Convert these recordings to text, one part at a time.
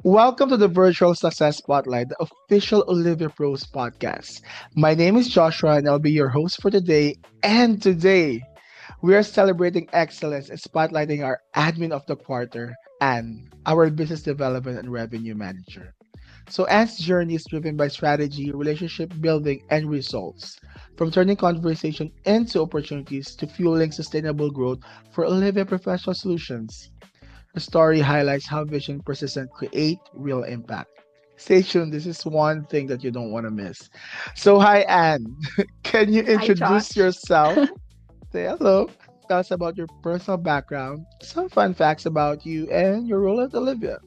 Welcome to the Virtual Success Spotlight, the official Olivia Pros podcast. My name is Joshua and I'll be your host for today. And today, we are celebrating excellence and spotlighting our admin of the quarter, Anne, our business development and revenue manager. So, Anne's journey is driven by strategy, relationship building, and results. From turning conversation into opportunities to fueling sustainable growth for Olivia Professional Solutions. The story highlights how vision persistent create real impact. Stay tuned. This is one thing that you don't want to miss. So, hi, Anne. Can you Hi, introduce Josh. yourself? Say hello. Tell us about your personal background, some fun facts about you, and your role at Olivia.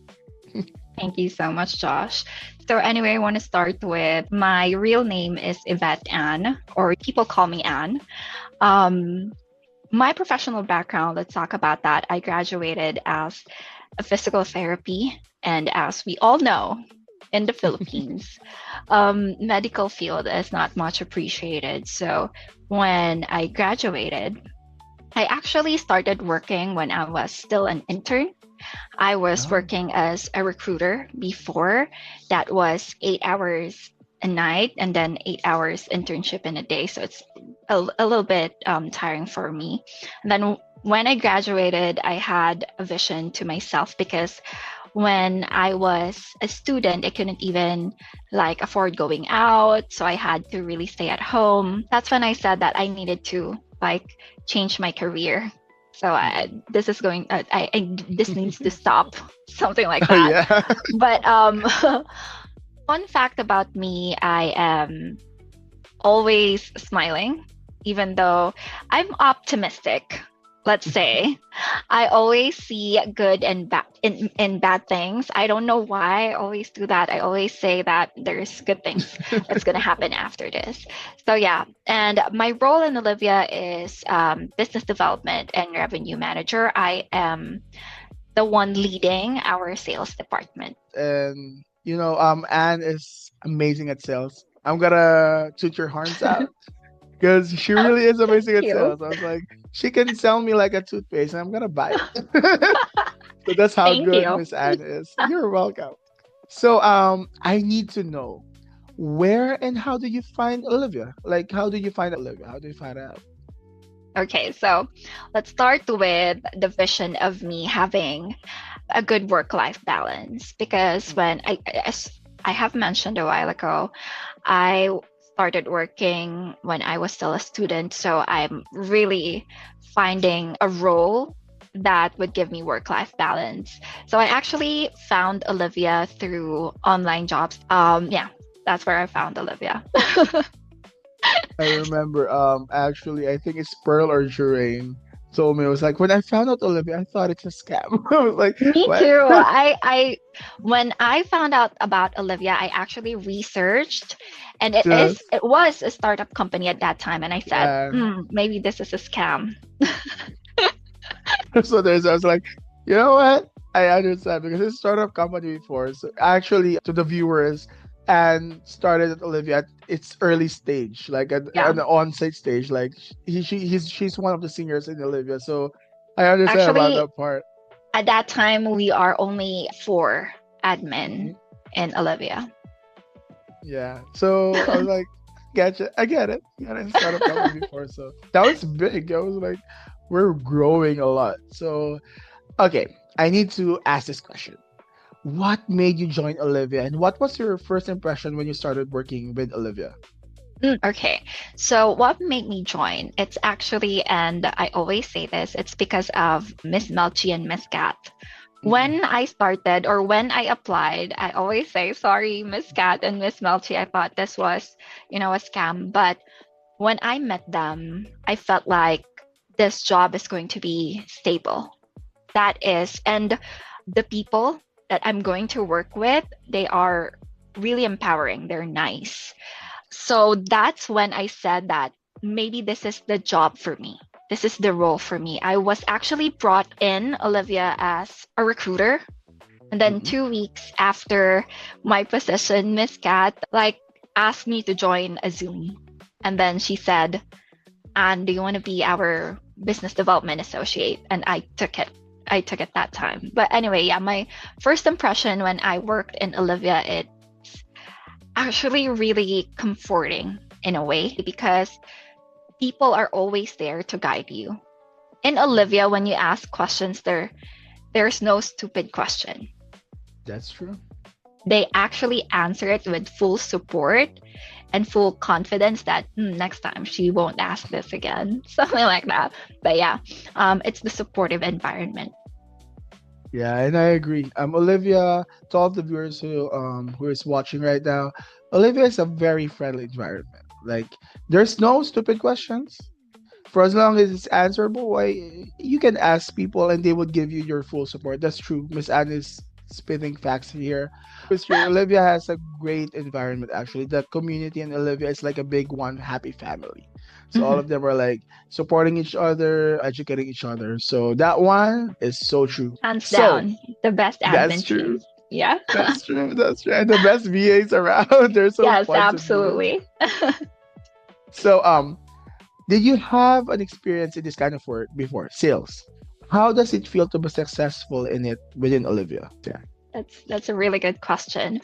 Thank you so much, Josh. So, anyway, I want to start with my real name is Yvette Ann, or people call me Ann. Um, my professional background, let's talk about that. I graduated as a physical therapy, and as we all know, in the Philippines, medical field is not much appreciated. So, when I graduated, I actually started working when I was still an intern. I was Oh, working as a recruiter before. That was 8 hours a night and then 8 hours internship in a day. So it's a little bit tiring for me. And then when I graduated, I had a vision to myself because when I was a student, I couldn't even like afford going out. So I had to really stay at home. That's when I said that I needed to like change my career. So this is going, this needs to stop, something like oh that. yeah. But fun fact about me, I am always smiling, even though I'm optimistic. Let's say I always see good and bad in bad things. I don't know why I always do that. I always say that there's good things that's going to happen after this. So yeah, and my role in Olivia is business development and revenue manager. I am the one leading our sales department. And Anne is amazing at sales. I'm gonna toot your horns out because she really is Thank amazing at you. sales. I was like, she can sell me like a toothpaste, and I'm gonna buy it. So that's how Thank good you. Miss Anne is. You're welcome. So I need to know where and how did you find Olivia? Like, how did you find Olivia? How did you find out? Okay, so let's start with the vision of me having a good work-life balance because as I have mentioned a while ago, I started working when I was still a student, so I'm really finding a role that would give me work-life balance. So I actually found Olivia through online jobs. Yeah, that's where I found Olivia. I remember actually I think it's Pearl or Jurain told me. It was like when I found out Olivia, I thought it's a scam. I was like, Me what? too. I when I found out about Olivia, I actually researched, and Yes. it was a startup company at that time, and I said, Yeah. maybe this is a scam. So I was like, you know what? I understand because it's startup company before. So actually, to the viewers, and started at Olivia at its early stage, like at Yeah, an on-site stage. Like she's one of the seniors in Olivia. So I understand about actually, that part. at that time we are only four admin Mhm. in Olivia. Yeah. So I was like, gotcha. I get it. Yeah, I startup company before, so that was big. I was like, we're growing a lot. So okay, I need to ask this question. What made you join Olivia, and what was your first impression when you started working with Olivia? Okay, so what made me join? It's actually, and I always say this, it's because of Miss Melchi and Miss Cat. Mm-mm. When I started or when I applied, I always say, sorry, Miss Cat and Miss Melchi, I thought this was, a scam. But when I met them, I felt like this job is going to be stable. That is, and the people that I'm going to work with, they are really empowering. They're nice. So that's when I said that maybe this is the job for me. This is the role for me. I was actually brought in, Olivia, as a recruiter. And then Mm-mm. 2 weeks after my position, Miss Cat like asked me to join a Zoom. And then she said, "And do you want to be our business development associate?" And I took it. I took at that time. But anyway, yeah, my first impression when I worked in Olivia, it's actually really comforting in a way because people are always there to guide you. In Olivia, when you ask questions, there's no stupid question. That's true. They actually answer it with full support and full confidence that next time she won't ask this again, something like that. But yeah, it's the supportive environment. Yeah, and I agree. Olivia, to all the viewers who is watching right now, Olivia is a very friendly environment. Like, there's no stupid questions. For as long as it's answerable, why you can ask people and they would give you your full support. That's true. Miss Anne is spitting facts here. It's true. Olivia has a great environment actually. The community in Olivia is like a big one happy family. So all Mhm. of them are like supporting each other, educating each other. So that one is so true. Hands So down, the best that's admin true. team. Yeah. That's true. That's true. And the best VAs around. They're so Yes, fun to be with. absolutely. So did you have an experience in this kind of work before? Sales. How does it feel to be successful in it within Olivia? Yeah. That's a really good question.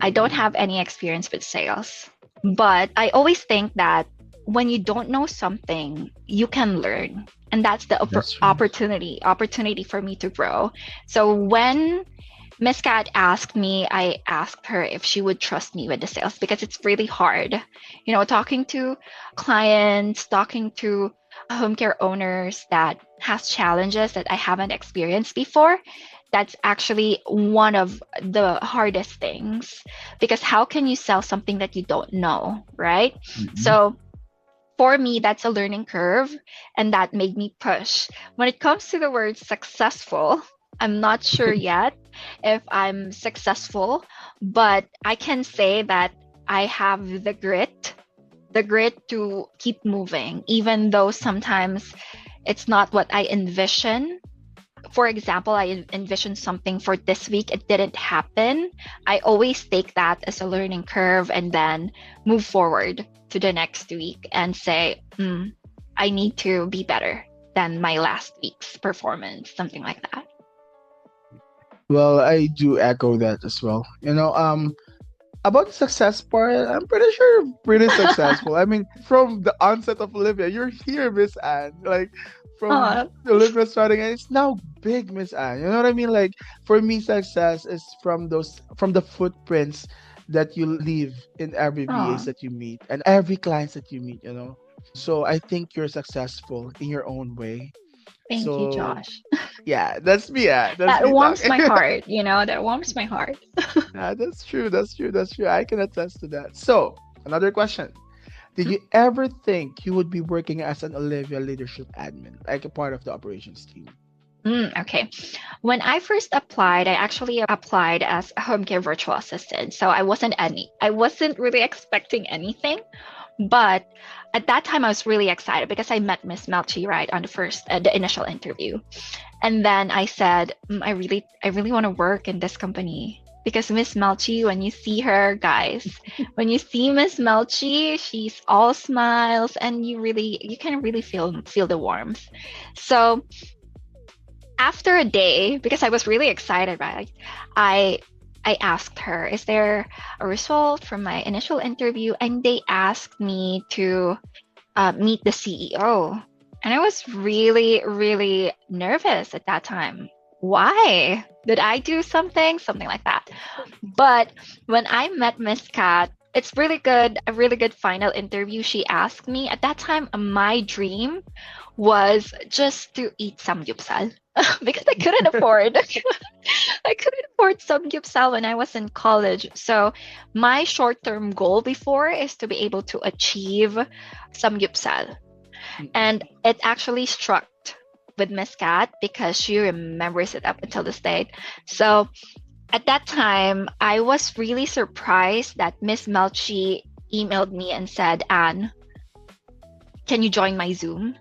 I don't have any experience with sales, but I always think that when you don't know something, you can learn. And that's the That's true. opportunity for me to grow. So when Miss Cat asked me, I asked her if she would trust me with the sales because it's really hard. Talking to clients, talking to home care owners that has challenges that I haven't experienced before. That's actually one of the hardest things because how can you sell something that you don't know, right? Mhm. So for me, that's a learning curve, and that made me push. When it comes to the word successful, I'm not sure yet if I'm successful, but I can say that I have the grit to keep moving, even though sometimes it's not what I envision. For example, I envisioned something for this week, it didn't happen. I always take that as a learning curve and then move forward to the next week and say, I need to be better than my last week's performance, something like that. Well, I do echo that as well. About the success part, I'm pretty sure you're pretty successful. I mean, from the onset of Olivia, you're here, Miss Anne. Like, from Oh, Olivia starting, and it's now big, Miss Anne. You know what I mean? Like, for me, success is from the footprints that you leave in every VAs oh, that you meet and every clients that you meet. So I think you're successful in your own way. thank you, So Josh. yeah, that's me. Yeah, that's That me warms talking. my heart, that warms my heart. Yeah, that's true. That's true. That's true. I can attest to that. So, another question. Did you ever think you would be working as an Olivia leadership admin, like a part of the operations team? Okay. When I first applied, I actually applied as a home care virtual assistant. So I wasn't really expecting anything. But at that time, I was really excited because I met Miss Melchi right on the initial interview, and then I said, I really want to work in this company because Miss Melchi, when you see her, guys, when you see Miss Melchi, she's all smiles, and you can really feel the warmth. So after a day, because I was really excited, right? I I asked her, is there a result from my initial interview? And they asked me to meet the CEO. And I was really, really nervous at that time. Why? Did I do something? Something like that. But when I met Miss Cat, it's really good, a really good final interview. She asked me at that time, my dream was just to eat samgyeopsal because I couldn't afford. I couldn't afford samgyeopsal when I was in college. So my short-term goal before is to be able to achieve samgyeopsal. And it actually struck with Miss Cat because she remembers it up until this date. So at that time, I was really surprised that Miss Melchi emailed me and said, Anne, can you join my Zoom?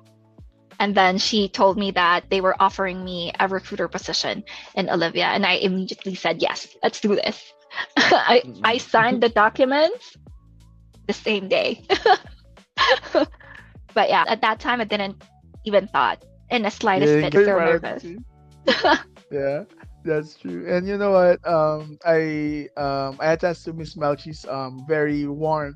And then she told me that they were offering me a recruiter position in Olivia. And I immediately said, yes, let's do this. I signed the documents the same day. But yeah, at that time, I didn't even thought in the You slightest didn't bit get feel part of the nervous. team. Yeah, that's true. And you know what? I attest to Miss Melchi's very warm.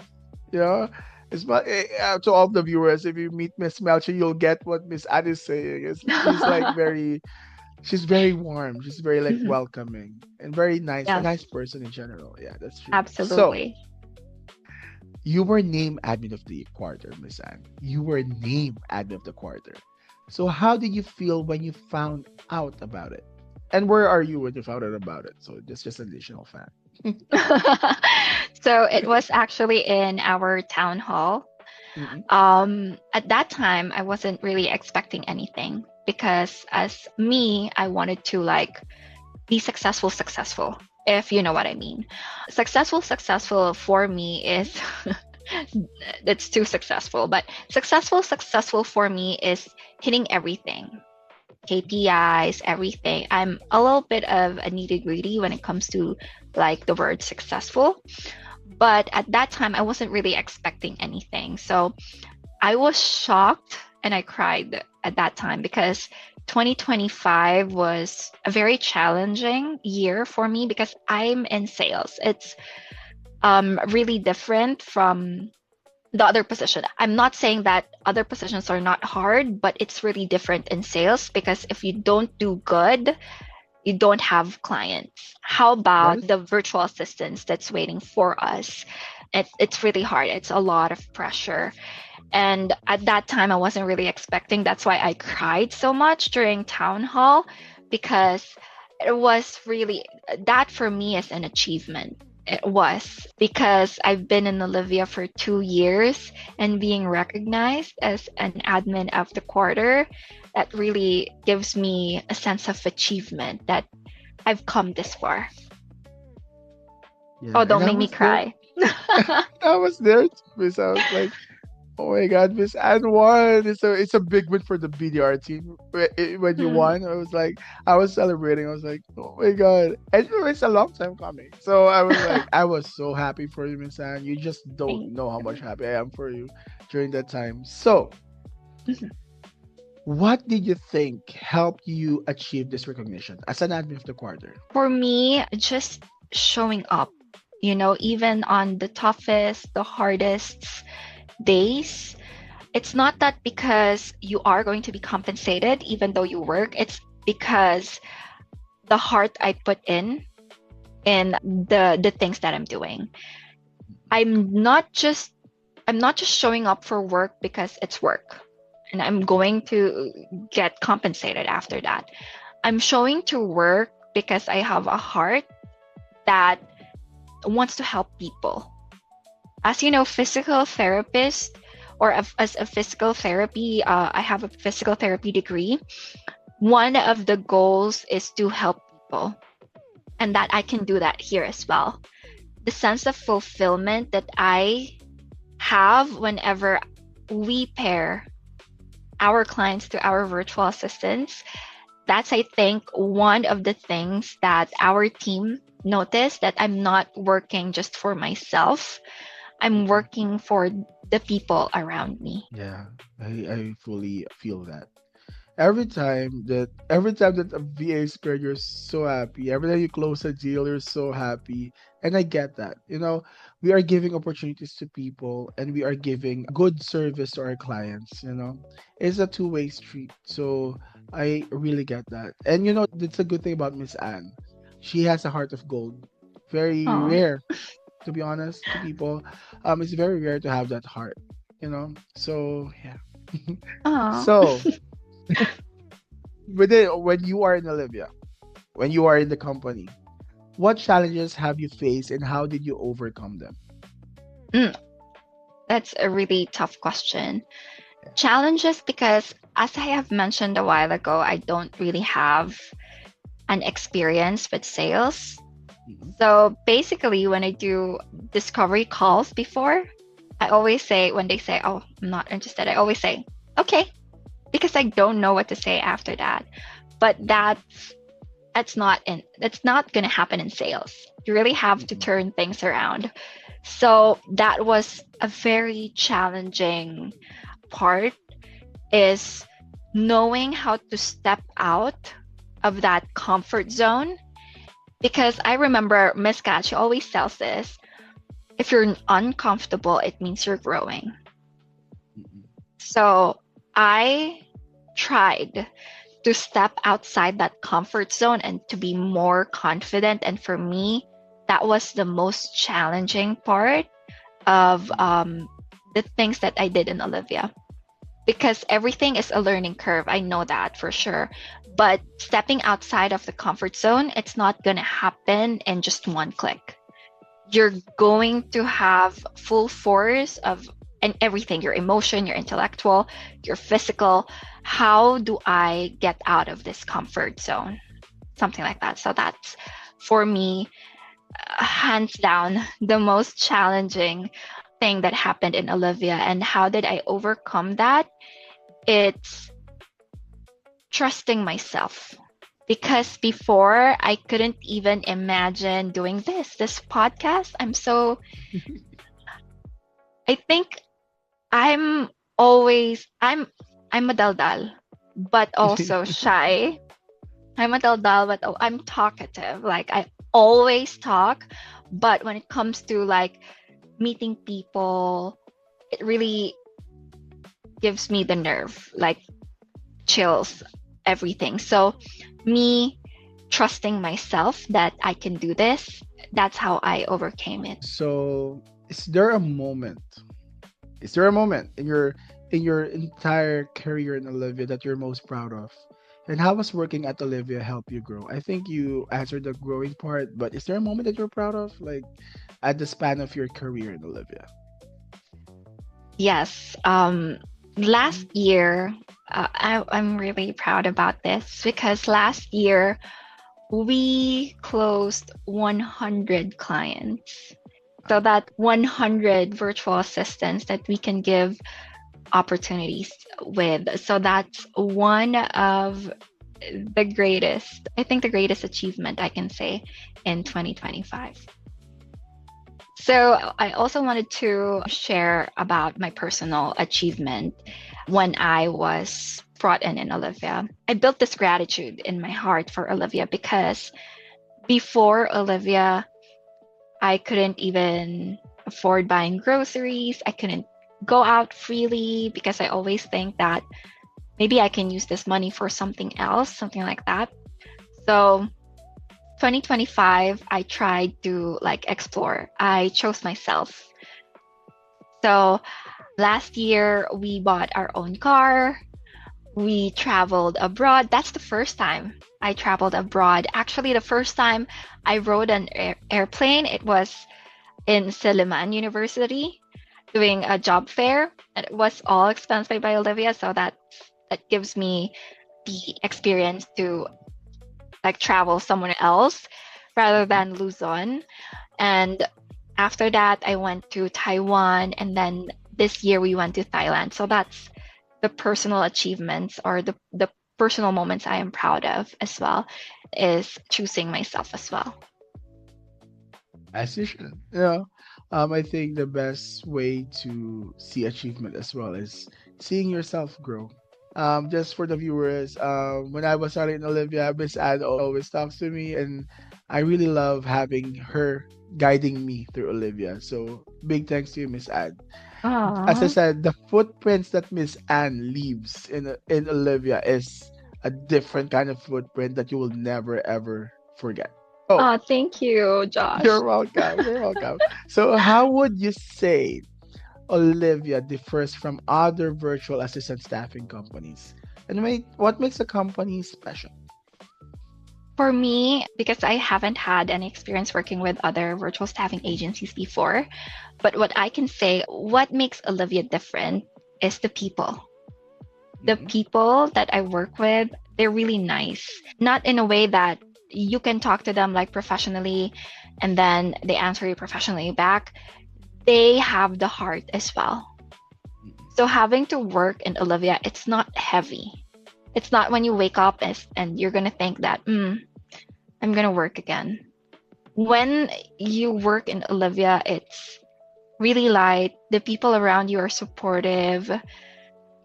You know, to all the viewers, if you meet Miss Melchi, you'll get what Miss Anne is saying. She's very warm. She's very like welcoming and very nice, a Yes, nice person in general. Yeah, that's true. So absolutely. you were named admin of the quarter, Miss Anne. You were named admin of the quarter. So how did you feel when you found out about it? And where are you when you found out about it? So just an additional fact. So it was actually in our town hall. Mm-mm. At that time, I wasn't really expecting anything because as me, I wanted to like be successful, if you know what I mean. Successful for me is it's too successful, but successful for me is hitting everything. KPIs, everything. I'm a little bit of a nitty gritty when it comes to like the word successful. But at that time, I wasn't really expecting anything. So I was shocked and I cried at that time because 2025 was a very challenging year for me because I'm in sales. It's really different from the other position. I'm not saying that other positions are not hard, but it's really different in sales because if you don't do good, you don't have clients. How That about is the virtual assistants that's waiting for us? It's really hard. It's a lot of pressure. And at that time, I wasn't really expecting. That's why I cried so much during town hall because it was really that for me is an achievement. It was because I've been in Olivia for 2 years and being recognized as an admin of the quarter, that really gives me a sense of achievement that I've come this far. yeah, Oh, and don't make me cry. I was there too, Miss. I was like, oh my God, Miss Anne won. It's a big win for the BDR team. When you Hmm, won, I was celebrating. I was like, oh my God, and it's a long time coming. So I was like, I was so happy for you, Miss Anne. You just don't thank know how much you. happy I am for you during that time. So what did you think helped you achieve this recognition as an admin of the quarter? For me, just showing up, even on the toughest, the hardest days, it's not that because you are going to be compensated even though you work, it's because the heart I put in the things that I'm doing. I'm not just I'm not just showing up for work because it's work and I'm going to get compensated after that. I'm showing to work because I have a heart that wants to help people. As you know, physical therapist as a physical therapy, I have a physical therapy degree. One of the goals is to help people, and that I can do that here as well. The sense of fulfillment that I have whenever we pair our clients to our virtual assistants, that's, I think, one of the things that our team noticed, that I'm not working just for myself. I'm Mhm. working for the people around me. Yeah, I fully feel that. Every time that a VA is paired, you're so happy. Every time you close a deal, you're so happy. And I get that. We are giving opportunities to people and we are giving good service to our clients. It's a two-way street. So I really get that. And that's a good thing about Miss Anne. She has a heart of gold. Very Oh, rare, to be honest, to people. It's very rare to have that heart. So yeah. oh. So when you are in Olivia, when you are in the company, what challenges have you faced and how did you overcome them? Mm, that's a really tough question. Challenges because, as I have mentioned a while ago, I don't really have an experience with sales. Mhm. So basically, when I do discovery calls before, I always say, when they say, "Oh, I'm not interested," I always say, "Okay," because I don't know what to say after that. But that's not going to happen in sales. You really have to Mhm. turn things around. So that was a very challenging part, is knowing how to step out of that comfort zone. Because I remember Miss Kat, she always tells this, if you're uncomfortable, it means you're growing. So I tried to step outside that comfort zone and to be more confident. And for me, that was the most challenging part of the things that I did in Olivia. Because everything is a learning curve. I know that for sure. But stepping outside of the comfort zone, it's not going to happen in just one click. You're going to have full force of and everything, your emotion, your intellectual, your physical. How do I get out of this comfort zone? Something like that. So that's for me, hands down, the most challenging thing that happened in Olivia. And how did I overcome that? It's trusting myself. Because before I couldn't even imagine doing this podcast. I think I'm I'm a daldal, but also shy. I'm a daldal, but I'm talkative. Like I always talk, but when it comes to like meeting people, it really gives me the nerve, like chills, everything. So me trusting myself that I can do this, that's how I overcame it. So, is there a moment in your entire career in Olivia that you're most proud of? And how was working at Olivia help you grow? I think you answered the growing part, but is there a moment that you're proud of, like at the span of your career in Olivia? Yes. Last year, I'm really proud about this because last year we closed 100 clients. So that 100 virtual assistants that we can give opportunities with. So that's one of the greatest, I think the greatest achievement I can say in 2025. So I also wanted to share about my personal achievement when I was brought in Olivia. I built this gratitude in my heart for Olivia because before Olivia, I couldn't even afford buying groceries. I couldn't go out freely because I always think that maybe I can use this money for something else, something like that. So 2025, I tried to like explore. I chose myself. So last year, we bought our own car. We traveled abroad. That's the first time I traveled abroad. Actually, the first time I rode an airplane, it was in Silliman University doing a job fair. And it was all expensed paid by Olivia. So that gives me the experience to like travel somewhere else rather than Luzon. And after that, I went to Taiwan. And then this year we went to Thailand. So that's the personal achievements or the personal moments I am proud of as well is choosing myself as well. As you should. I think the best way to see achievement as well is seeing yourself grow. Just for the viewers, when I was studying Olivia, Miss Anne always talks to me, and I really love having her guiding me through Olivia. So big thanks to you, Miss Anne. As I Aww. said, the footprints that Miss Anne leaves in Olivia is a different kind of footprint that you will never ever forget. Oh, Oh, thank you, Josh. you're welcome. You're welcome. So, how would you say Olivia differs from other virtual assistant staffing companies? And what makes a company special? For me, because I haven't had any experience working with other virtual staffing agencies before, but what I can say, what makes Olivia different is the people. The Mhm. people that I work with, they're really nice. Not in a way that you can talk to them like professionally and then they answer you professionally back. They have the heart as well. So having to work in Olivia, it's not heavy. It's not when you wake up and you're going to think that, I'm going to work again. When you work in Olivia, it's really light. The people around you are supportive.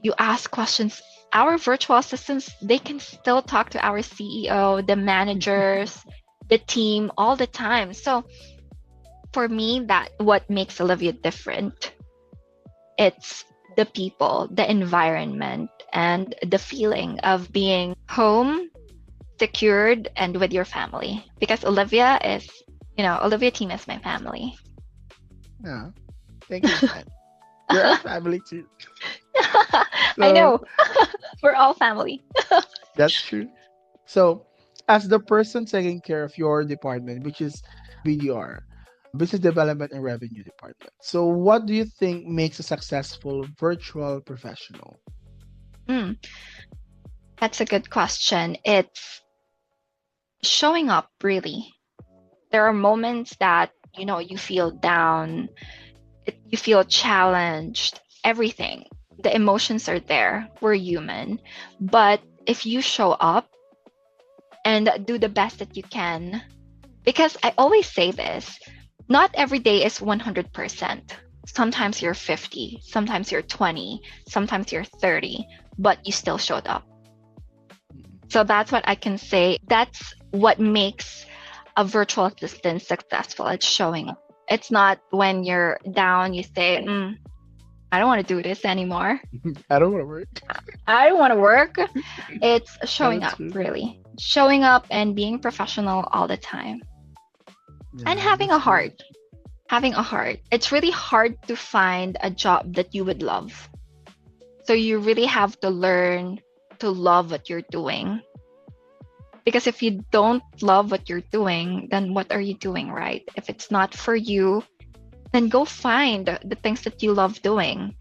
You ask questions. Our virtual assistants, they can still talk to our CEO, the managers, the team all the time. So for me, that what makes Olivia different. It's the people, the environment, and the feeling of being home, secured, and with your family. Because Olivia is, Olivia team is my family. Yeah. Thank you, Kat. You're our family too. I So know. We're all family. that's true. So, as the person taking care of your department, which is BDR, Business Development and Revenue Department. So, what do you think makes a successful virtual professional? Hmm, that's a good question. It's showing up, really. There are moments that, you feel down, you feel challenged, everything. The emotions are there. We're human. But if you show up and do the best that you can, because I always say this, not every day is 100%. Sometimes you're 50, sometimes you're 20, sometimes you're 30, but you still showed up. So that's what I can say. That's what makes a virtual assistant successful. It's showing up. It's not when you're down, you say, I don't want to do this anymore. I don't want to work. I don't want to work. It's showing That's up, true. really. Showing up and being professional all the time. And Yeah, having a that's good. heart. Having a heart. It's really hard to find a job that you would love. So you really have to learn to love what you're doing. Because if you don't love what you're doing, then what are you doing, right? If it's not for you, then go find the things that you love doing.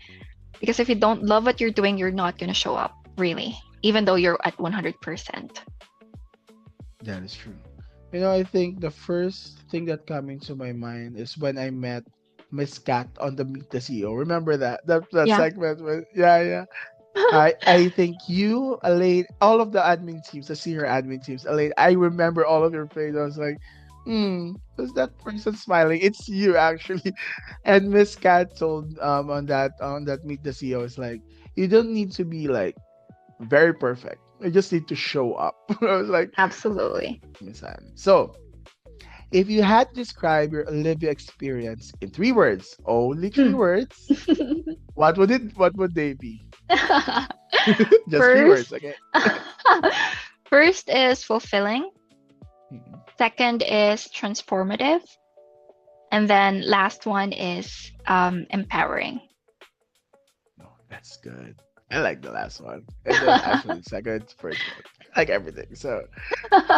Because if you don't love what you're doing, you're not going to show up, really, even though you're at 100%. That is true. I think the first thing that came into my mind is when I met Miss Cat on the Meet the CEO. Remember that Yeah. segment? Yeah, yeah. I think you, Elaine, all of the admin teams, the senior admin teams, Elaine, I remember all of your faces. I was like, who's that person smiling? It's you actually. And Miss Cat told on that Meet the CEO is like, you don't need to be like very perfect. You just need to show up. I was like, Absolutely. Miss Anne. So if you had to describe your Olivia experience in 3 words, only three Hmm. words, what would they be? Just three First, words, okay? first is fulfilling. Mhm. Second is transformative. And then last one is empowering. No, that's good. I like the last one. And then actually second, first one. I like everything. So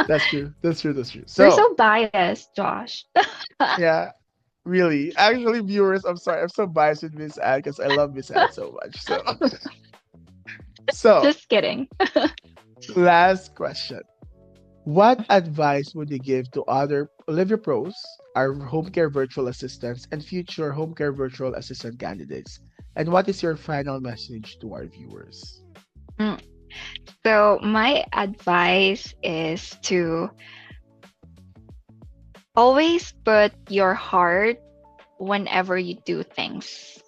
that's true. That's true. That's true. You're So so biased, Josh. yeah, really. Actually, viewers, I'm sorry. I'm so biased with Miss Anne because I love Miss Anne so much. So Just kidding. last question. What advice would you give to other Olivia pros, our home care virtual assistants, and future home care virtual assistant candidates? And what is your final message to our viewers? Mm. So, my advice is to always put your heart whenever you do things.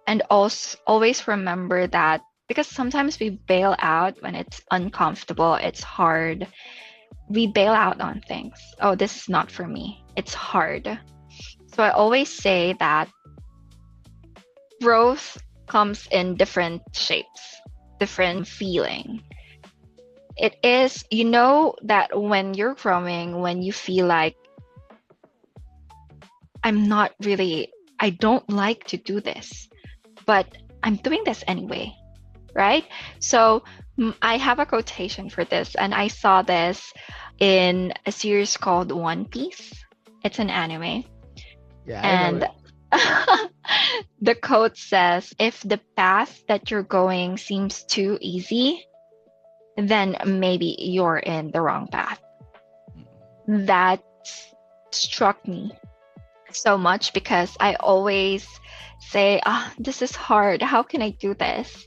And also always remember that because sometimes we bail out when it's uncomfortable, it's hard. We bail out on things. Oh, this is not for me. It's hard. So I always say that growth comes in different shapes, different feeling. It is, that when you're growing, when you feel like I don't like to do this, but I'm doing this anyway, right? So I have a quotation for this, and I saw this in a series called One Piece. It's an anime. Yeah, I know And it. the quote says, if the path that you're going seems too easy, then maybe you're in the wrong path. That struck me so much because I always say, this is hard. How can I do this?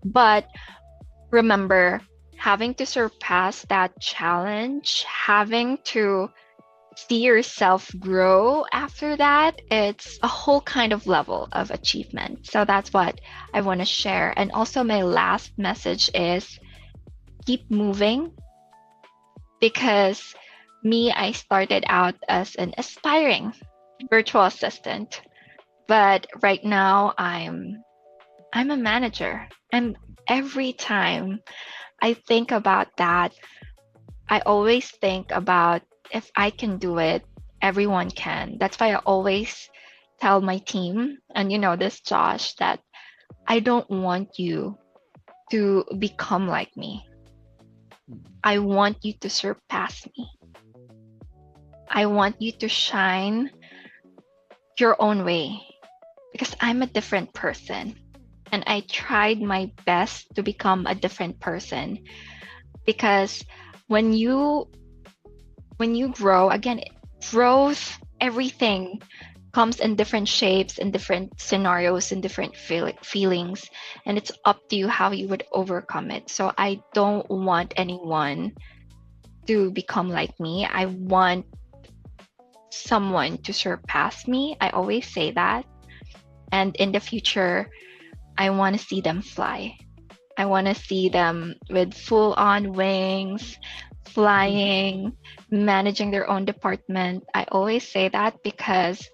But remember, having to surpass that challenge, having to see yourself grow after that, it's a whole kind of level of achievement. So that's what I want to share. And also, my last message is keep moving, because me, I started out as an aspiring virtual assistant, but right now I'm a manager. And every time I think about that, I always think about, if I can do it, everyone can. That's why I always tell my team, and you know this, Josh, that I don't want you to become like me. I want you to surpass me. I want you to shine your own way, because I'm a different person. And I tried my best to become a different person, because when you when you grow, again, growth, everything comes in different shapes, in different scenarios, in different feelings, and it's up to you how you would overcome it. So I don't want anyone to become like me. I want someone to surpass me. I always say that. And in the future, I want to see them fly. I want to see them with full on wings, flying, managing their own department. I always say that because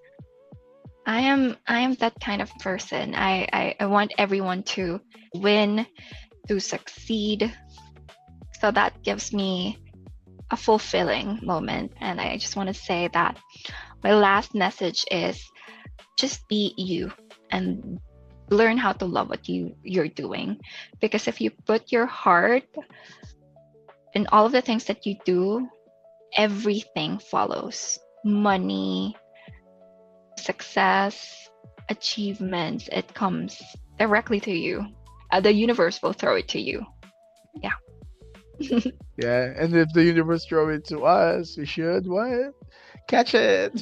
I am that kind of person. I want everyone to win, to succeed. So that gives me a fulfilling moment. And I just want to say that my last message is just be you and learn how to love what you're doing. Because if you put your heart in all of the things that you do, everything follows. Money, success, achievements, it comes directly to you. The universe will throw it to you. Yeah. Yeah, and if the universe throw it to us, we should what? Catch it.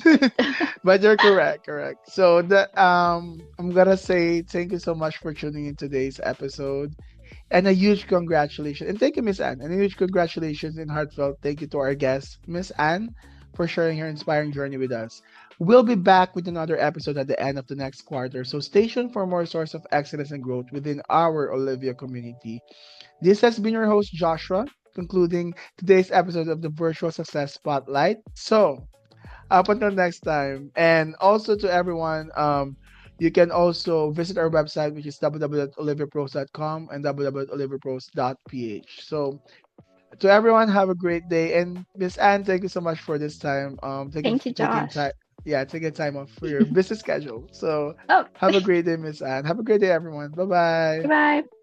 But you're correct, correct. So I'm gonna say thank you so much for tuning in today's episode. And a huge congratulations. And thank you, Miss Anne. And a huge congratulations and heartfelt thank you to our guest, Miss Anne, for sharing her inspiring journey with us. We'll be back with another episode at the end of the next quarter. So stay tuned for more source of excellence and growth within our Olivia community. This has been your host, Joshua, concluding today's episode of the Virtual Success Spotlight. So, up until next time. And also to everyone, you can also visit our website, which is www.oliviapros.com and www.oliviapros.ph. So, to everyone, have a great day. And Miss Anne, thank you so much for this time. Thank you Thank for you, taking Josh. time. Yeah, taking time off for your busy schedule. So, Oh, have a great day, Miss Anne. Have a great day, everyone. Bye bye. bye.